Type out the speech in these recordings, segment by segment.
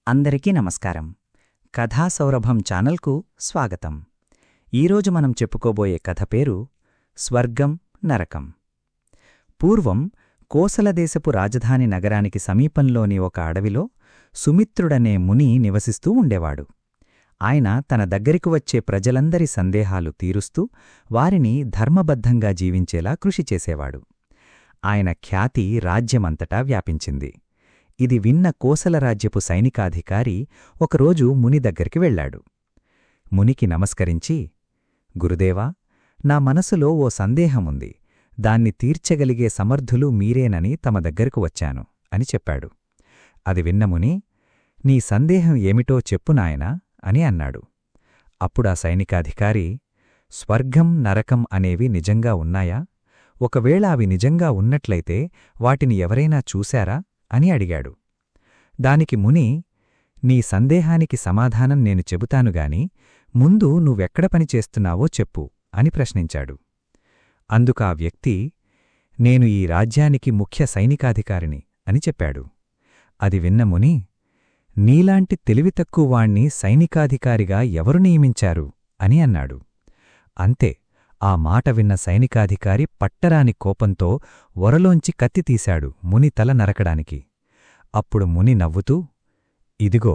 అందరికీ నమస్కారం. కథాసౌరభం ఛానల్కు స్వాగతం. ఈరోజు మనం చెప్పుకోబోయే కథ పేరు స్వర్గం నరకం. పూర్వం కోసలదేశపు రాజధాని నగరానికి సమీపంలోని ఒక అడవిలో సుమిత్రుడనే ముని నివసిస్తూ ఉండేవాడు. ఆయన తన దగ్గరికి వచ్చే ప్రజలందరి సందేహాలు తీరుస్తూ వారిని ధర్మబద్ధంగా జీవించేలా కృషి చేసేవాడు. ఆయన ఖ్యాతి రాజ్యమంతటా వ్యాపించింది. ఇది విన్న కోసలరాజ్యపు సైనికాధికారి ఒకరోజు ముని దగ్గరికి వెళ్లాడు. మునికి నమస్కరించి, గురుదేవా, నా మనసులో ఓ సందేహముంది, దాన్ని తీర్చగలిగే సమర్థులు మీరేనని తమ దగ్గరకు వచ్చాను అని చెప్పాడు. అది విన్న ముని, నీ సందేహం ఏమిటో చెప్పు నాయనా అని అన్నాడు. అప్పుడా సైనికాధికారి, స్వర్గం నరకం అనేవి నిజంగా ఉన్నాయా? ఒకవేళ అవి నిజంగా ఉన్నట్లయితే వాటిని ఎవరైనా చూశారా అని అడిగాడు. దానికి ముని, నీ సందేహానికి సమాధానం నేను చెబుతానుగాని ముందు నువ్వెక్కడ పనిచేస్తున్నావో చెప్పు అని ప్రశ్నించాడు. అందుకా వ్యక్తి, నేను ఈ రాజ్యానికి ముఖ్య సైనికాధికారిని అని చెప్పాడు. అది విన్న ముని, నీలాంటి తెలివితక్కువాణ్ణి సైనికాధికారిగా ఎవరు నియమించారు అని అన్నాడు. అంతే, ఆ మాట విన్న సైనికాధికారి పట్టరాని కోపంతో ఒరలోంచి కత్తి తీశాడు ముని తల నరకడానికి. అప్పుడు ముని నవ్వుతూ, ఇదిగో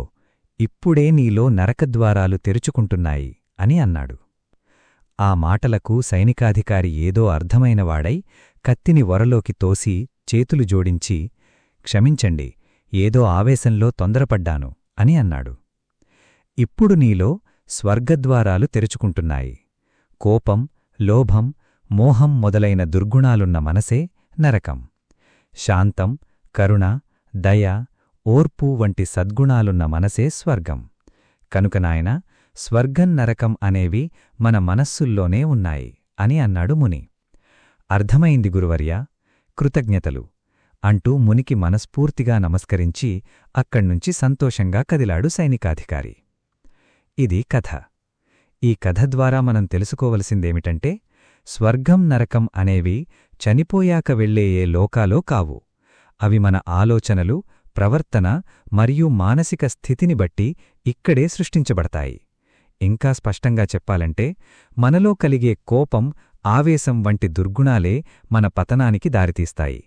ఇప్పుడే నీలో నరకద్వారాలు తెరుచుకుంటున్నాయి అని అన్నాడు. ఆ మాటలకు సైనికాధికారి ఏదో అర్థమైనవాడై కత్తిని ఒరలోకి తోసి చేతులు జోడించి, క్షమించండి, ఏదో ఆవేశంలో తొందరపడ్డాను అని అన్నాడు. ఇప్పుడు నీలో స్వర్గద్వారాలు తెరుచుకుంటున్నాయి. కోపం, లోభం, మోహం మొదలైన దుర్గుణాలున్న మనసే నరకం. శాంతం, కరుణ, దయ, ఓర్పు వంటి సద్గుణాలున్న మనసే స్వర్గం. కనుక నాయనా, స్వర్గం నరకం అనేవి మన మనస్సుల్లోనే ఉన్నాయి అని అన్నాడు ముని. అర్థమైంది గురువర్యా, కృతజ్ఞతలు అంటూ మునికి మనస్ఫూర్తిగా నమస్కరించి అక్కడ్నుంచి సంతోషంగా కదిలాడు సైనికాధికారి. ఇది కథ. ఈ కథ ద్వారా మనం తెలుసుకోవలసిందేమిటంటే, స్వర్గం నరకం అనేవి చనిపోయాక వెళ్లే ఏ లోకాలో కావు. అవి మన ఆలోచనలు, ప్రవర్తన మరియు మానసిక స్థితిని బట్టి ఇక్కడే సృష్టించబడతాయి. ఇంకా స్పష్టంగా చెప్పాలంటే, మనలో కలిగే కోపం, ఆవేశం వంటి దుర్గుణాలే మన పతనానికి దారితీస్తాయి.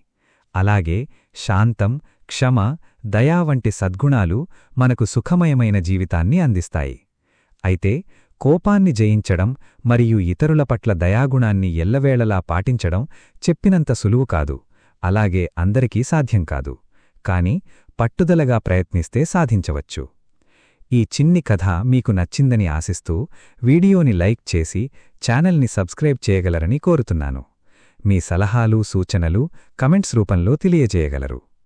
అలాగే శాంతం, క్షమ, దయా వంటి సద్గుణాలు మనకు సుఖమయమైన జీవితాన్ని అందిస్తాయి. అయితే కోపాన్ని జయించడం మరియు ఇతరుల పట్ల దయాగుణాన్ని ఎల్లవేళలా పాటించడం చెప్పినంత సులువు కాదు, అలాగే అందరికీ సాధ్యం కాదు. కాని పట్టుదలగా ప్రయత్నిస్తే సాధించవచ్చు. ఈ చిన్ని కథ మీకు నచ్చిందని ఆశిస్తూ వీడియోని లైక్ చేసి ఛానల్ని సబ్స్క్రైబ్ చేయగలరని కోరుతున్నాను. మీ సలహాలు, సూచనలు కమెంట్స్ రూపంలో తెలియజేయగలరు.